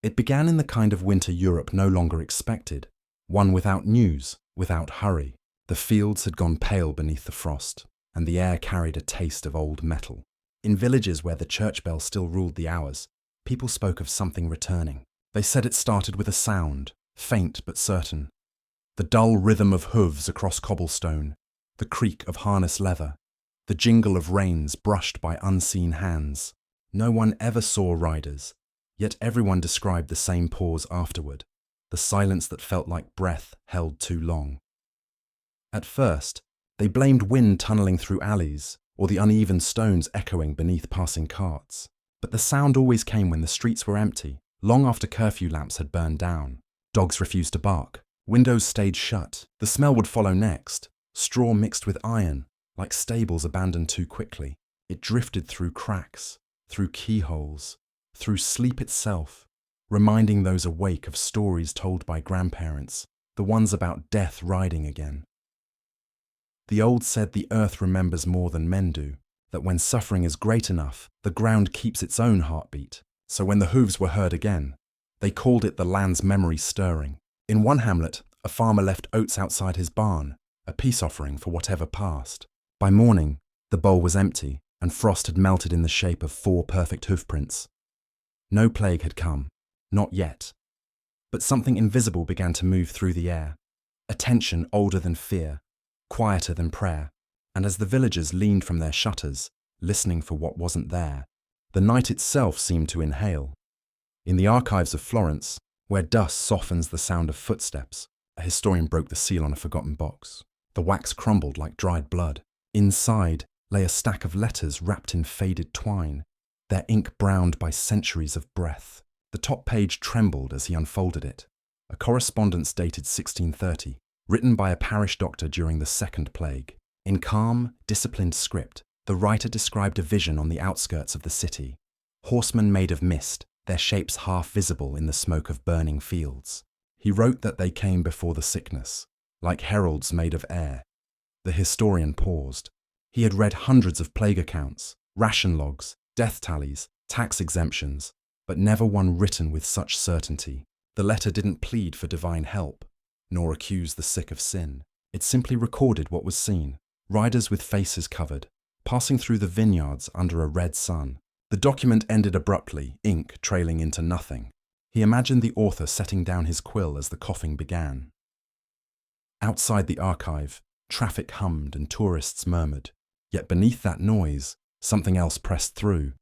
It began in the kind of winter Europe no longer expected, one without news, without hurry. The fields had gone pale beneath the frost, and the air carried a taste of old metal. In villages where the church bell still ruled the hours, people spoke of something returning. They said it started with a sound, faint but certain. The dull rhythm of hooves across cobblestone, the creak of harness leather, the jingle of reins brushed by unseen hands. No one ever saw riders, yet everyone described the same pause afterward, the silence that felt like breath held too long. At first, they blamed wind tunneling through alleys, or the uneven stones echoing beneath passing carts. But the sound always came when the streets were empty, long after curfew lamps had burned down. Dogs refused to bark. Windows stayed shut. The smell would follow next. Straw mixed with iron, like stables abandoned too quickly. It drifted through cracks, through keyholes, through sleep itself, reminding those awake of stories told by grandparents, the ones about death riding again. The old said the earth remembers more than men do, that when suffering is great enough, the ground keeps its own heartbeat. So when the hooves were heard again, they called it the land's memory stirring. In one hamlet, a farmer left oats outside his barn, a peace offering for whatever passed. By morning, the bowl was empty, and frost had melted in the shape of 4 perfect hoofprints. No plague had come, not yet. But something invisible began to move through the air, a tension older than fear, quieter than prayer, and as the villagers leaned from their shutters, listening for what wasn't there, the night itself seemed to inhale. In the archives of Florence, where dust softens the sound of footsteps, a historian broke the seal on a forgotten box. The wax crumbled like dried blood. Inside lay a stack of letters wrapped in faded twine, their ink browned by centuries of breath. The top page trembled as he unfolded it. A correspondence dated 1630, written by a parish doctor during the Second Plague. In calm, disciplined script, the writer described a vision on the outskirts of the city. Horsemen made of mist, their shapes half visible in the smoke of burning fields. He wrote that they came before the sickness, like heralds made of air. The historian paused. He had read hundreds of plague accounts, ration logs, death tallies, tax exemptions, but never one written with such certainty. The letter didn't plead for divine help, nor accuse the sick of sin. It simply recorded what was seen, riders with faces covered, passing through the vineyards under a red sun. The document ended abruptly, ink trailing into nothing. He imagined the author setting down his quill as the coughing began. Outside the archive, traffic hummed and tourists murmured. Yet beneath that noise, something else pressed through.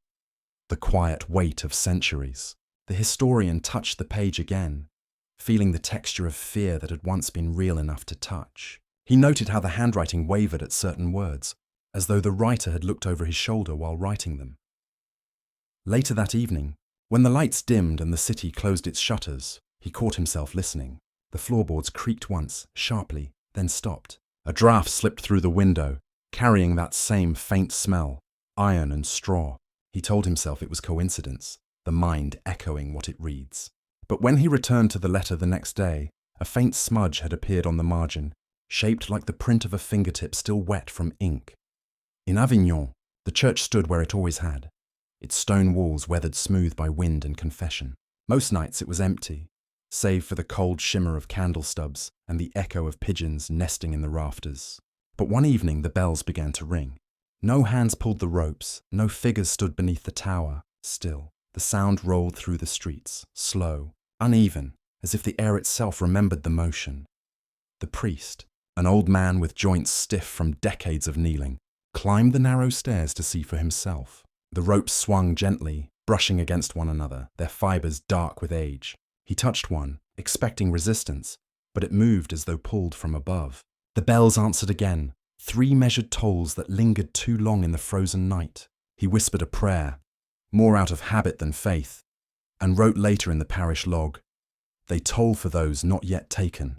The quiet weight of centuries. The historian touched the page again, feeling the texture of fear that had once been real enough to touch. He noted how the handwriting wavered at certain words, as though the writer had looked over his shoulder while writing them. Later that evening, when the lights dimmed and the city closed its shutters, he caught himself listening. The floorboards creaked once, sharply, then stopped. A draught slipped through the window, carrying that same faint smell, iron and straw. He told himself it was coincidence, the mind echoing what it reads. But when he returned to the letter the next day, a faint smudge had appeared on the margin, shaped like the print of a fingertip still wet from ink. In Avignon, the church stood where it always had, its stone walls weathered smooth by wind and confession. Most nights it was empty, save for the cold shimmer of candle stubs and the echo of pigeons nesting in the rafters. But one evening the bells began to ring. No hands pulled the ropes, no figures stood beneath the tower. Still, the sound rolled through the streets, slow, uneven, as if the air itself remembered the motion. The priest, an old man with joints stiff from decades of kneeling, climbed the narrow stairs to see for himself. The ropes swung gently, brushing against one another, their fibers dark with age. He touched one, expecting resistance, but it moved as though pulled from above. The bells answered again, 3 measured tolls that lingered too long in the frozen night. He whispered a prayer, more out of habit than faith, and wrote later in the parish log, "They toll for those not yet taken."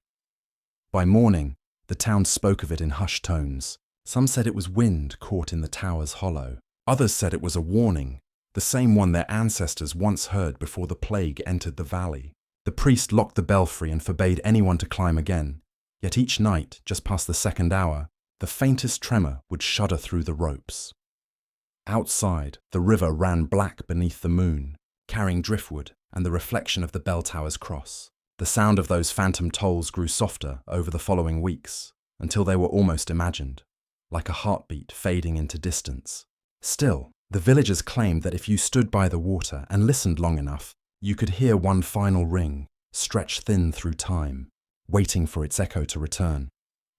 By morning, the town spoke of it in hushed tones. Some said it was wind caught in the tower's hollow. Others said it was a warning, the same one their ancestors once heard before the plague entered the valley. The priest locked the belfry and forbade anyone to climb again. Yet each night, just past the 2nd hour, the faintest tremor would shudder through the ropes. Outside, the river ran black beneath the moon, carrying driftwood, and the reflection of the bell tower's cross. The sound of those phantom tolls grew softer over the following weeks, until they were almost imagined, like a heartbeat fading into distance. Still, the villagers claimed that if you stood by the water and listened long enough, you could hear one final ring, stretched thin through time, waiting for its echo to return.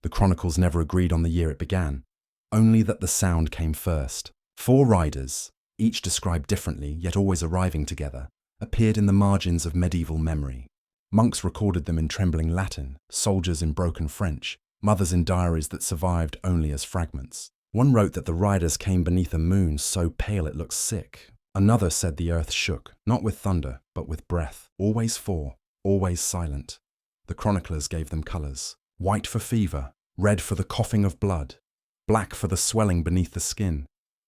The chronicles never agreed on the year it began, only that the sound came first. 4 riders, each described differently yet always arriving together, appeared in the margins of medieval memory. Monks recorded them in trembling Latin, soldiers in broken French, mothers in diaries that survived only as fragments. One wrote that the riders came beneath a moon so pale it looked sick. Another said the earth shook, not with thunder, but with breath, always 4, always silent. The chroniclers gave them colours: white for fever, red for the coughing of blood, black for the swelling beneath the skin,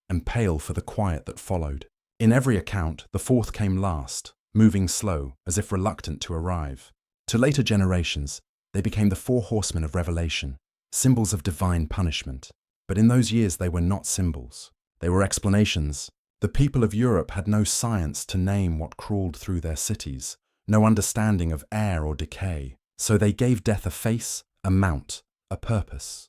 and pale for the quiet that followed. In every account, the 4th came last, moving slow, as if reluctant to arrive. To later generations, they became the 4 horsemen of revelation, symbols of divine punishment. But in those years they were not symbols. They were explanations. The people of Europe had no science to name what crawled through their cities, no understanding of air or decay, so they gave death a face, a mount, a purpose.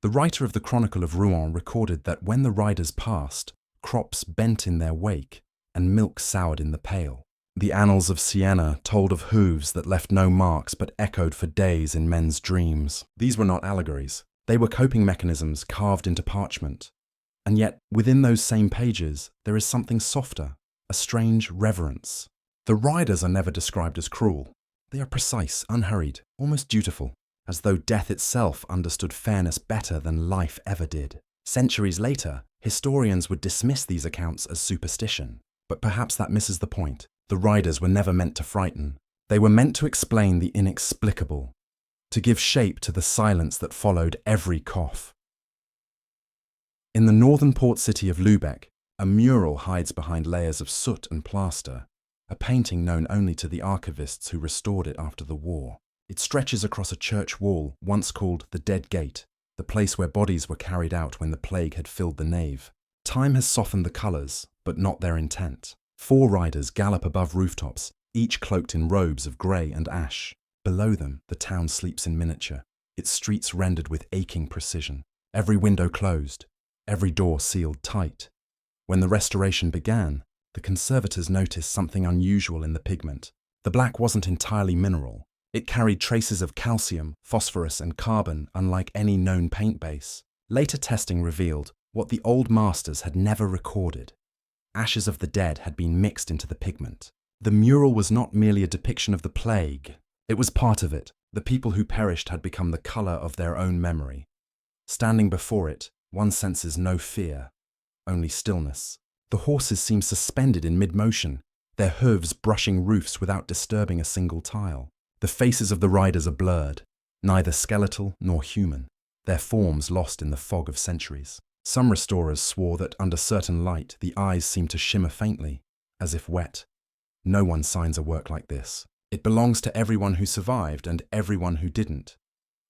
The writer of the Chronicle of Rouen recorded that when the riders passed, crops bent in their wake, and milk soured in the pail. The annals of Siena told of hooves that left no marks but echoed for days in men's dreams. These were not allegories. They were coping mechanisms carved into parchment. And yet, within those same pages, there is something softer, a strange reverence. The riders are never described as cruel. They are precise, unhurried, almost dutiful, as though death itself understood fairness better than life ever did. Centuries later, historians would dismiss these accounts as superstition. But perhaps that misses the point. The riders were never meant to frighten. They were meant to explain the inexplicable, to give shape to the silence that followed every cough. In the northern port city of Lübeck, a mural hides behind layers of soot and plaster, a painting known only to the archivists who restored it after the war. It stretches across a church wall once called the Dead Gate, the place where bodies were carried out when the plague had filled the nave. Time has softened the colours, but not their intent. 4 riders gallop above rooftops, each cloaked in robes of grey and ash. Below them, the town sleeps in miniature, its streets rendered with aching precision, every window closed, every door sealed tight. When the restoration began, the conservators noticed something unusual in the pigment. The black wasn't entirely mineral. It carried traces of calcium, phosphorus, and carbon unlike any known paint base. Later testing revealed what the old masters had never recorded. Ashes of the dead had been mixed into the pigment. The mural was not merely a depiction of the plague. It was part of it. The people who perished had become the colour of their own memory. Standing before it, one senses no fear, only stillness. The horses seem suspended in mid-motion, their hooves brushing roofs without disturbing a single tile. The faces of the riders are blurred, neither skeletal nor human, their forms lost in the fog of centuries. Some restorers swore that under certain light the eyes seemed to shimmer faintly, as if wet. No one signs a work like this. It belongs to everyone who survived and everyone who didn't.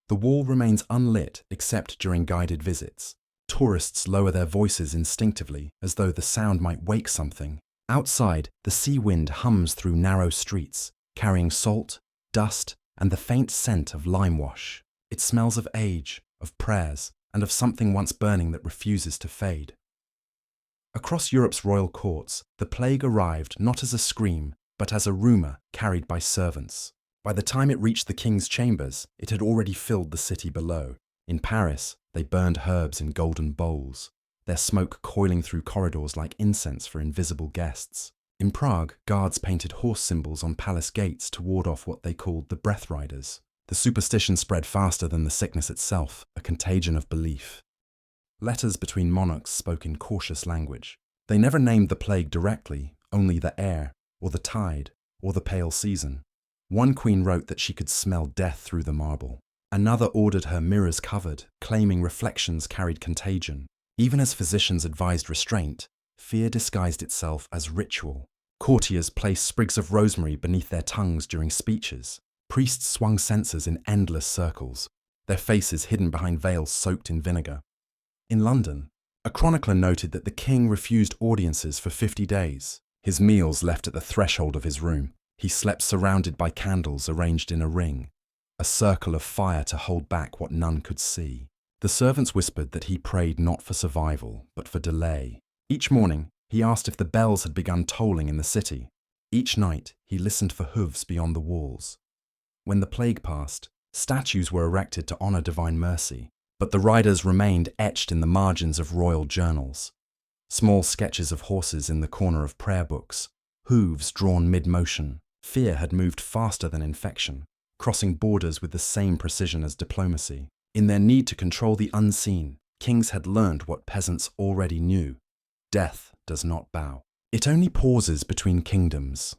The wall remains unlit except during guided visits. Tourists lower their voices instinctively as though the sound might wake something. Outside, the sea wind hums through narrow streets, carrying salt, dust, and the faint scent of lime wash. It smells of age, of prayers, and of something once burning that refuses to fade. Across Europe's royal courts, the plague arrived not as a scream, but as a rumour carried by servants. By the time it reached the king's chambers, it had already filled the city below. In Paris, they burned herbs in golden bowls, their smoke coiling through corridors like incense for invisible guests. In Prague, guards painted horse symbols on palace gates to ward off what they called the breath riders. The superstition spread faster than the sickness itself, a contagion of belief. Letters between monarchs spoke in cautious language. They never named the plague directly, only the air, or the tide, or the pale season. One queen wrote that she could smell death through the marble. Another ordered her mirrors covered, claiming reflections carried contagion. Even as physicians advised restraint, fear disguised itself as ritual. Courtiers placed sprigs of rosemary beneath their tongues during speeches. Priests swung censers in endless circles, their faces hidden behind veils soaked in vinegar. In London, a chronicler noted that the king refused audiences for 50 days. His meals left at the threshold of his room. He slept surrounded by candles arranged in a ring, a circle of fire to hold back what none could see. The servants whispered that he prayed not for survival, but for delay. Each morning, he asked if the bells had begun tolling in the city. Each night, he listened for hooves beyond the walls. When the plague passed, statues were erected to honor divine mercy, but the riders remained etched in the margins of royal journals. Small sketches of horses in the corner of prayer books, hooves drawn mid-motion. Fear had moved faster than infection, crossing borders with the same precision as diplomacy. In their need to control the unseen, kings had learned what peasants already knew. Death does not bow. It only pauses between kingdoms.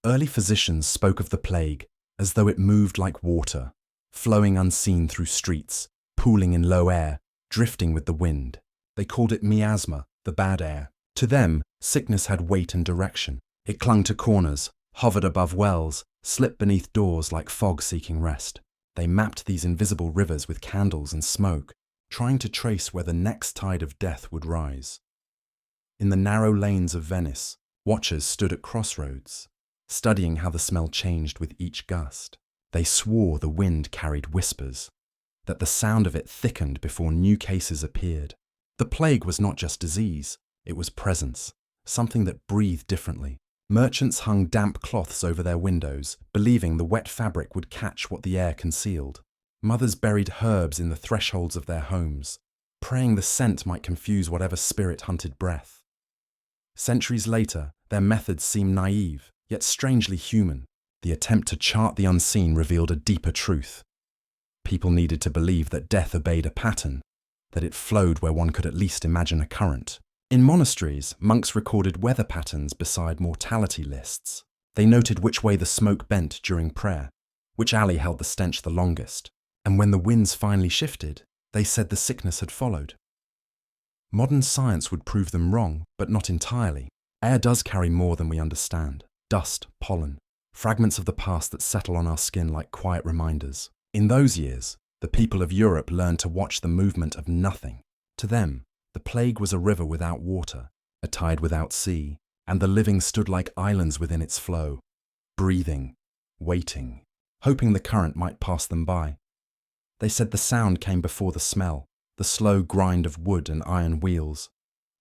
Early physicians spoke of the plague as though it moved like water, flowing unseen through streets, pooling in low air, drifting with the wind. They called it miasma, the bad air. To them, sickness had weight and direction. It clung to corners, hovered above wells, slipped beneath doors like fog seeking rest. They mapped these invisible rivers with candles and smoke, trying to trace where the next tide of death would rise. In the narrow lanes of Venice, watchers stood at crossroads, studying how the smell changed with each gust. They swore the wind carried whispers, that the sound of it thickened before new cases appeared. The plague was not just disease, it was presence, something that breathed differently. Merchants hung damp cloths over their windows, believing the wet fabric would catch what the air concealed. Mothers buried herbs in the thresholds of their homes, praying the scent might confuse whatever spirit hunted breath. Centuries later, their methods seemed naive, yet strangely human. The attempt to chart the unseen revealed a deeper truth. People needed to believe that death obeyed a pattern, that it flowed where one could at least imagine a current. In monasteries, monks recorded weather patterns beside mortality lists. They noted which way the smoke bent during prayer, which alley held the stench the longest, and when the winds finally shifted, they said the sickness had followed. Modern science would prove them wrong, but not entirely. Air does carry more than we understand. Dust, pollen, fragments of the past that settle on our skin like quiet reminders. In those years, the people of Europe learned to watch the movement of nothing. To them, the plague was a river without water, a tide without sea, and the living stood like islands within its flow, breathing, waiting, hoping the current might pass them by. They said the sound came before the smell, the slow grind of wood and iron wheels,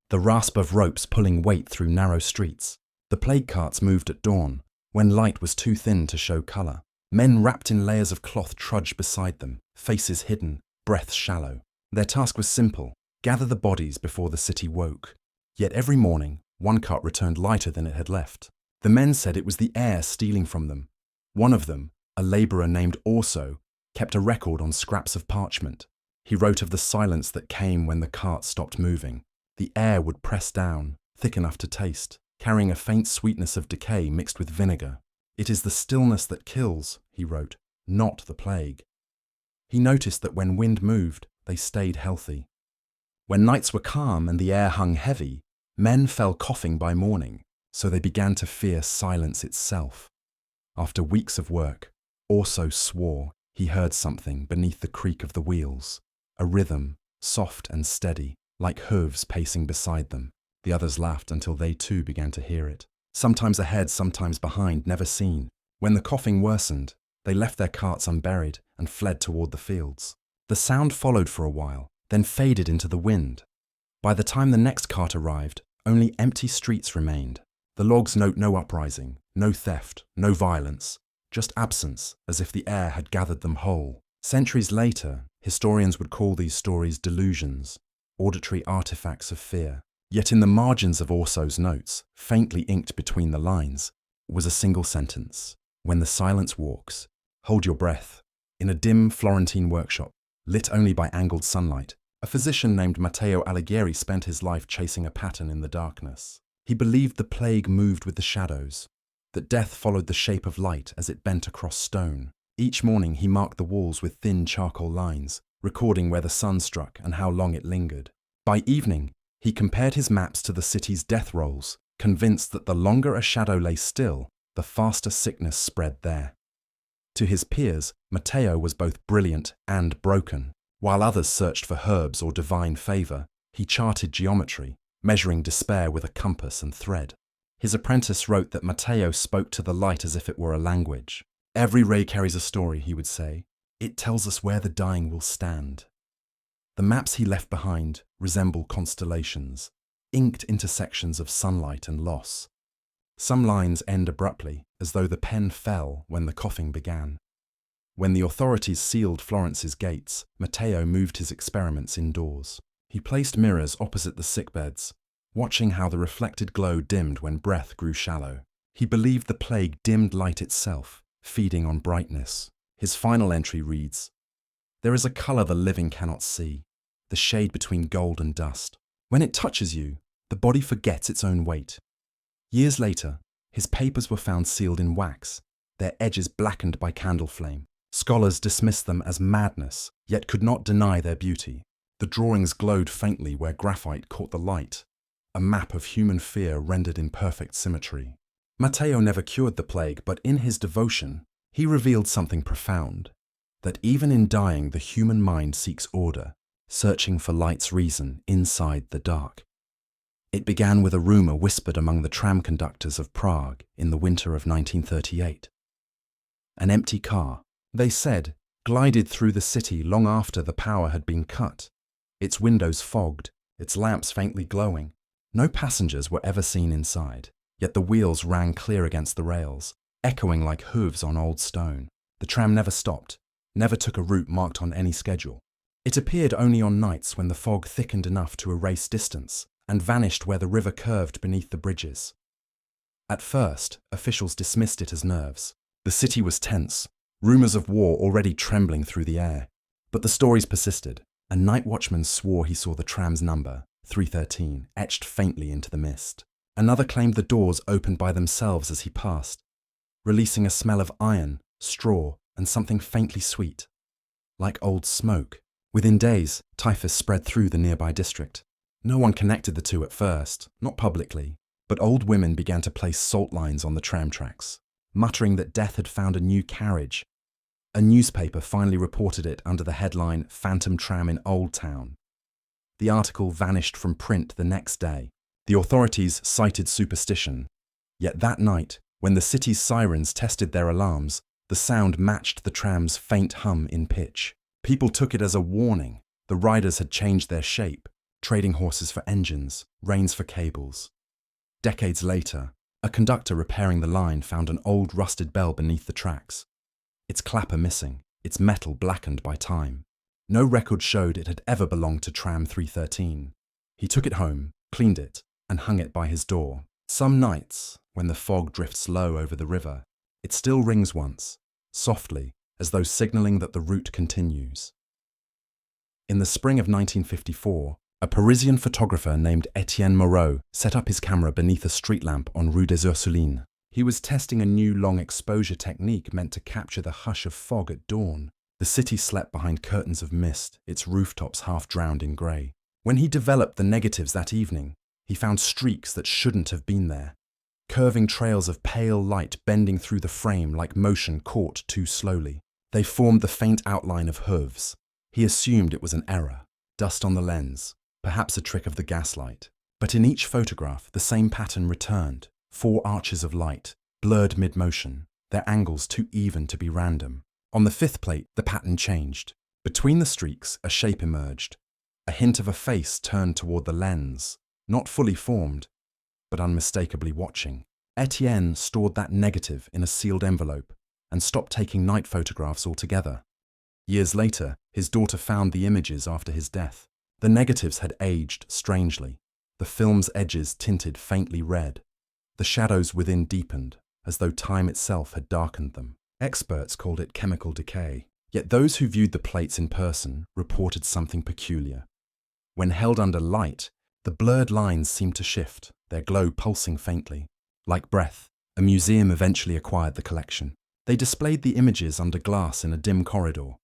the rasp of ropes pulling weight through narrow streets. The plague carts moved at dawn, when light was too thin to show colour. Men wrapped in layers of cloth trudged beside them, faces hidden, breaths shallow. Their task was simple: gather the bodies before the city woke. Yet every morning, one cart returned lighter than it had left. The men said it was the air stealing from them. One of them, a labourer named Orso, kept a record on scraps of parchment. He wrote of the silence that came when the cart stopped moving. The air would press down, thick enough to taste, carrying a faint sweetness of decay mixed with vinegar. It is the stillness that kills, he wrote, not the plague. He noticed that when wind moved, they stayed healthy. When nights were calm and the air hung heavy, men fell coughing by morning, so they began to fear silence itself. After weeks of work, Orso swore he heard something beneath the creak of the wheels, a rhythm, soft and steady, like hooves pacing beside them. The others laughed until they too began to hear it. Sometimes ahead, sometimes behind, never seen. When the coughing worsened, they left their carts unburied and fled toward the fields. The sound followed for a while, then faded into the wind. By the time the next cart arrived, only empty streets remained. The logs note no uprising, no theft, no violence, just absence, as if the air had gathered them whole. Centuries later, historians would call these stories delusions, auditory artifacts of fear. Yet in the margins of Orso's notes, faintly inked between the lines, was a single sentence: "When the silence walks, hold your breath." In a dim Florentine workshop, lit only by angled sunlight, a physician named Matteo Alighieri spent his life chasing a pattern in the darkness. He believed the plague moved with the shadows, that death followed the shape of light as it bent across stone. Each morning he marked the walls with thin charcoal lines, recording where the sun struck and how long it lingered. By evening, he compared his maps to the city's death rolls, convinced that the longer a shadow lay still, the faster sickness spread there. To his peers, Matteo was both brilliant and broken. While others searched for herbs or divine favour, he charted geometry, measuring despair with a compass and thread. His apprentice wrote that Matteo spoke to the light as if it were a language. "Every ray carries a story," he would say. "It tells us where the dying will stand." The maps he left behind resemble constellations, inked intersections of sunlight and loss. Some lines end abruptly, as though the pen fell when the coughing began. When the authorities sealed Florence's gates, Matteo moved his experiments indoors. He placed mirrors opposite the sickbeds, watching how the reflected glow dimmed when breath grew shallow. He believed the plague dimmed light itself, feeding on brightness. His final entry reads, "There is a color the living cannot see, the shade between gold and dust. When it touches you, the body forgets its own weight." Years later, his papers were found sealed in wax, their edges blackened by candle flame. Scholars dismissed them as madness, yet could not deny their beauty. The drawings glowed faintly where graphite caught the light, a map of human fear rendered in perfect symmetry. Matteo never cured the plague, but in his devotion, he revealed something profound, that even in dying the human mind seeks order, searching for light's reason inside the dark. It began with a rumor whispered among the tram conductors of Prague in the winter of 1938. An empty car, they said, glided through the city long after the power had been cut, its windows fogged, its lamps faintly glowing. No passengers were ever seen inside, yet the wheels rang clear against the rails, echoing like hooves on old stone. The tram never stopped, never took a route marked on any schedule. It appeared only on nights when the fog thickened enough to erase distance, and vanished where the river curved beneath the bridges. At first, officials dismissed it as nerves. The city was tense, rumors of war already trembling through the air. But the stories persisted. A night watchman swore he saw the tram's number, 313, etched faintly into the mist. Another claimed the doors opened by themselves as he passed, releasing a smell of iron, straw, and something faintly sweet, like old smoke. Within days, typhus spread through the nearby district. No one connected the two at first, not publicly, but old women began to place salt lines on the tram tracks, muttering that death had found a new carriage. A newspaper finally reported it under the headline "Phantom Tram in Old Town." The article vanished from print the next day. The authorities cited superstition. Yet that night, when the city's sirens tested their alarms, the sound matched the tram's faint hum in pitch. People took it as a warning. The riders had changed their shape, trading horses for engines, reins for cables. Decades later, a conductor repairing the line found an old rusted bell beneath the tracks, its clapper missing, its metal blackened by time. No record showed it had ever belonged to tram 313. He took it home, cleaned it, and hung it by his door. Some nights, when the fog drifts low over the river, it still rings once, softly, as though signaling that the route continues. In the spring of 1954, a Parisian photographer named Etienne Moreau set up his camera beneath a street lamp on Rue des Ursulines. He was testing a new long-exposure technique meant to capture the hush of fog at dawn. The city slept behind curtains of mist, its rooftops half drowned in grey. When he developed the negatives that evening, he found streaks that shouldn't have been there, curving trails of pale light bending through the frame like motion caught too slowly. They formed the faint outline of hooves. He assumed it was an error, dust on the lens, perhaps a trick of the gaslight. But in each photograph, the same pattern returned. 4 arches of light, blurred mid-motion, their angles too even to be random. On the 5th plate, the pattern changed. Between the streaks, a shape emerged, a hint of a face turned toward the lens, not fully formed, but unmistakably watching. Etienne stored that negative in a sealed envelope and stopped taking night photographs altogether. Years later, his daughter found the images after his death. The negatives had aged strangely, the film's edges tinted faintly red. The shadows within deepened, as though time itself had darkened them. Experts called it chemical decay, yet those who viewed the plates in person reported something peculiar. When held under light, the blurred lines seemed to shift, their glow pulsing faintly. Like breath, a museum eventually acquired the collection. They displayed the images under glass in a dim corridor,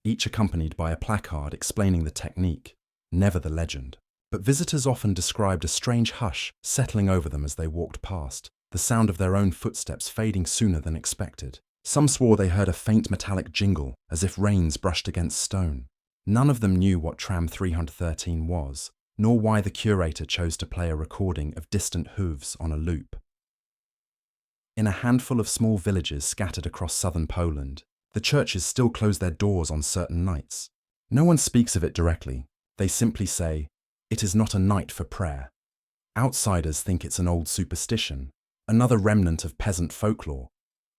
each accompanied by a placard explaining the technique, never the legend. But visitors often described a strange hush settling over them as they walked past, the sound of their own footsteps fading sooner than expected. Some swore they heard a faint metallic jingle, as if reins brushed against stone. None of them knew what tram 313 was, nor why the curator chose to play a recording of distant hooves on a loop. In a handful of small villages scattered across southern Poland, the churches still close their doors on certain nights. No one speaks of it directly. They simply say, "It is not a night for prayer." Outsiders think it's an old superstition, another remnant of peasant folklore.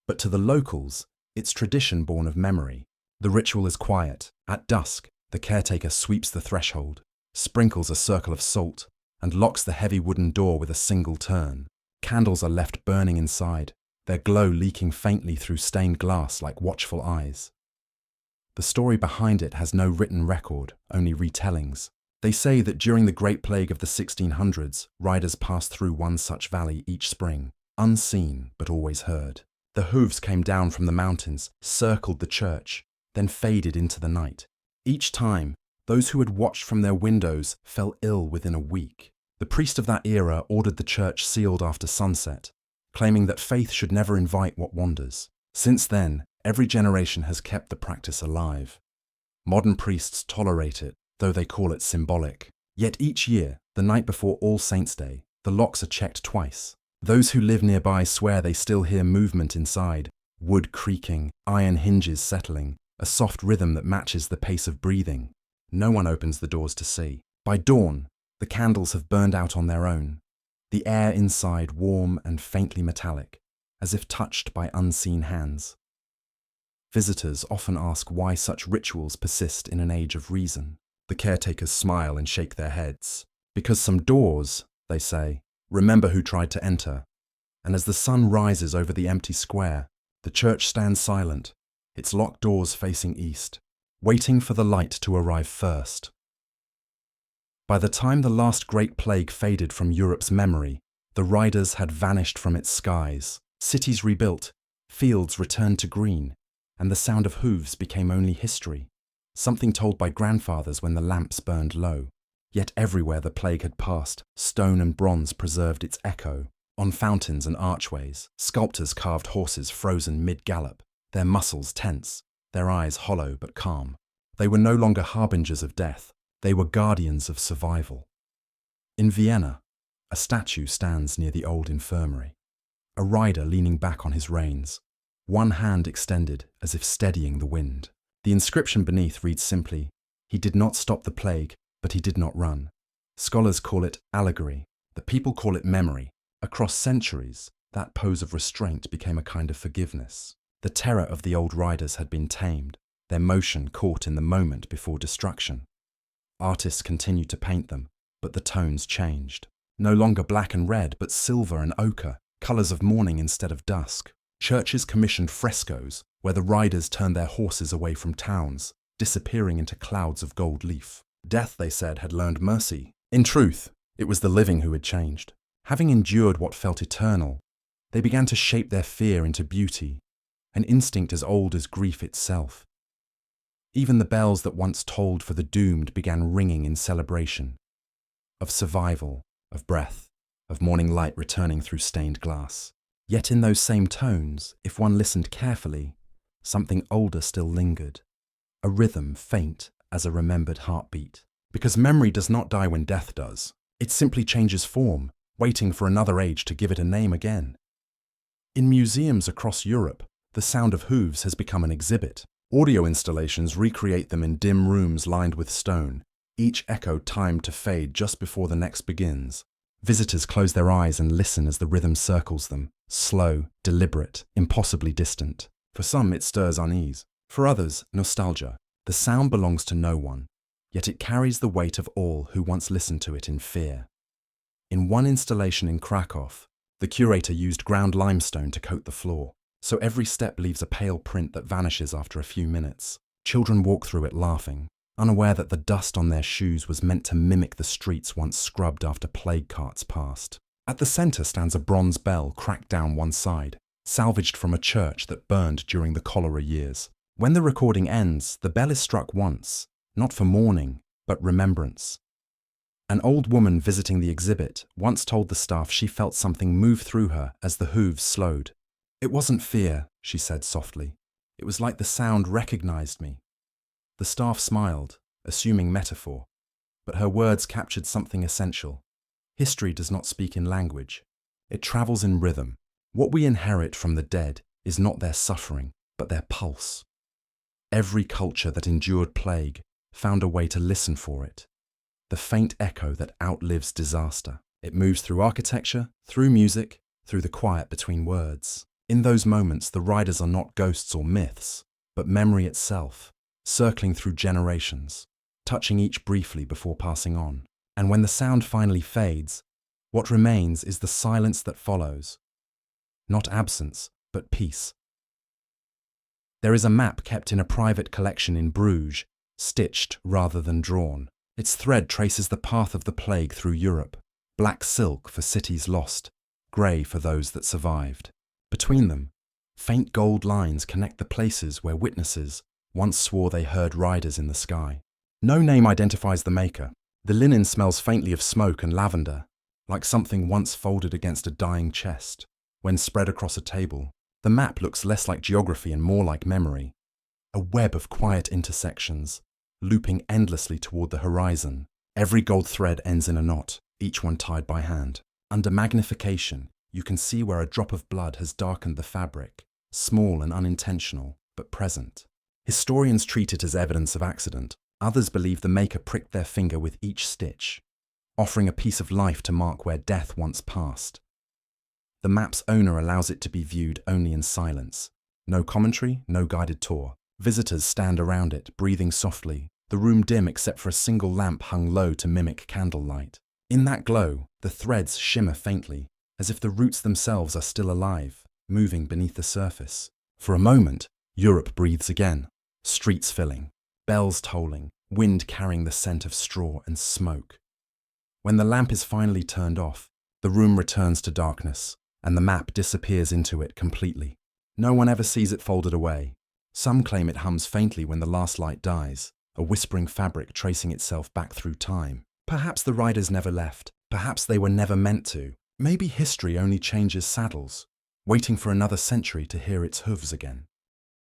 But to the locals, it's tradition born of memory. The ritual is quiet. At dusk, the caretaker sweeps the threshold, sprinkles a circle of salt, and locks the heavy wooden door with a single turn. Candles are left burning inside, their glow leaking faintly through stained glass like watchful eyes. The story behind it has no written record, only retellings. They say that during the Great Plague of the 1600s, riders passed through one such valley each spring, unseen but always heard. The hooves came down from the mountains, circled the church, then faded into the night. Each time, those who had watched from their windows fell ill within a week. The priest of that era ordered the church sealed after sunset, claiming that faith should never invite what wanders. Since then, every generation has kept the practice alive. Modern priests tolerate it, though they call it symbolic. Yet each year, the night before All Saints' Day, the locks are checked twice. Those who live nearby swear they still hear movement inside, wood creaking, iron hinges settling, a soft rhythm that matches the pace of breathing. No one opens the doors to see. By dawn, the candles have burned out on their own, the air inside warm and faintly metallic, as if touched by unseen hands. Visitors often ask why such rituals persist in an age of reason. The caretakers smile and shake their heads. Because some doors, they say, remember who tried to enter. And as the sun rises over the empty square, the church stands silent, its locked doors facing east, waiting for the light to arrive first. By the time the last Great Plague faded from Europe's memory, the riders had vanished from its skies, cities rebuilt, fields returned to green, and the sound of hooves became only history, something told by grandfathers when the lamps burned low. Yet everywhere the plague had passed, stone and bronze preserved its echo. On fountains and archways, sculptors carved horses frozen mid-gallop, their muscles tense, their eyes hollow but calm. They were no longer harbingers of death. They were guardians of survival. In Vienna, a statue stands near the old infirmary. A rider leaning back on his reins, one hand extended as if steadying the wind. The inscription beneath reads simply, "He did not stop the plague, but he did not run." Scholars call it allegory. The people call it memory. Across centuries, that pose of restraint became a kind of forgiveness. The terror of the old riders had been tamed, their motion caught in the moment before destruction. Artists continued to paint them, but the tones changed. No longer black and red, but silver and ochre, colours of morning instead of dusk. Churches commissioned frescoes where the riders turned their horses away from towns, disappearing into clouds of gold leaf. Death, they said, had learned mercy. In truth, it was the living who had changed. Having endured what felt eternal, they began to shape their fear into beauty, an instinct as old as grief itself. Even the bells that once tolled for the doomed began ringing in celebration, of survival, of breath, of morning light returning through stained glass. Yet in those same tones, if one listened carefully, something older still lingered, a rhythm faint as a remembered heartbeat. Because memory does not die when death does. It simply changes form, waiting for another age to give it a name again. In museums across Europe, the sound of hooves has become an exhibit. Audio installations recreate them in dim rooms lined with stone, each echo timed to fade just before the next begins. Visitors close their eyes and listen as the rhythm circles them, slow, deliberate, impossibly distant. For some, it stirs unease. For others, nostalgia. The sound belongs to no one, yet it carries the weight of all who once listened to it in fear. In one installation in Krakow, the curator used ground limestone to coat the floor, so every step leaves a pale print that vanishes after a few minutes. Children walk through it laughing, unaware that the dust on their shoes was meant to mimic the streets once scrubbed after plague carts passed. At the centre stands a bronze bell cracked down one side, salvaged from a church that burned during the cholera years. When the recording ends, the bell is struck once, not for mourning, but remembrance. An old woman visiting the exhibit once told the staff she felt something move through her as the hooves slowed. "It wasn't fear," she said softly. "It was like the sound recognized me." The staff smiled, assuming metaphor. but her words captured something essential. History does not speak in language. It travels in rhythm. What we inherit from the dead is not their suffering, but their pulse. Every culture that endured plague found a way to listen for it. The faint echo that outlives disaster. It moves through architecture, through music, through the quiet between words. In those moments, the riders are not ghosts or myths, but memory itself, circling through generations, touching each briefly before passing on. And when the sound finally fades, what remains is the silence that follows. Not absence, but peace. There is a map kept in a private collection in Bruges, stitched rather than drawn. Its thread traces the path of the plague through Europe. Black silk for cities lost, grey for those that survived. Between them, faint gold lines connect the places where witnesses once swore they heard riders in the sky. No name identifies the maker. The linen smells faintly of smoke and lavender, like something once folded against a dying chest. When spread across a table, the map looks less like geography and more like memory. A web of quiet intersections, looping endlessly toward the horizon. Every gold thread ends in a knot, each one tied by hand. Under magnification, you can see where a drop of blood has darkened the fabric, small and unintentional, but present. Historians treat it as evidence of accident. Others believe the maker pricked their finger with each stitch, offering a piece of life to mark where death once passed. The map's owner allows it to be viewed only in silence. No commentary, no guided tour. Visitors stand around it, breathing softly, the room dim except for a single lamp hung low to mimic candlelight. In that glow, the threads shimmer faintly, as if the roots themselves are still alive, moving beneath the surface. For a moment, Europe breathes again. Streets filling, bells tolling, wind carrying the scent of straw and smoke. When the lamp is finally turned off, the room returns to darkness, and the map disappears into it completely. No one ever sees it folded away. Some claim it hums faintly when the last light dies, a whispering fabric tracing itself back through time. Perhaps the riders never left. Perhaps they were never meant to. Maybe history only changes saddles, waiting for another century to hear its hooves again.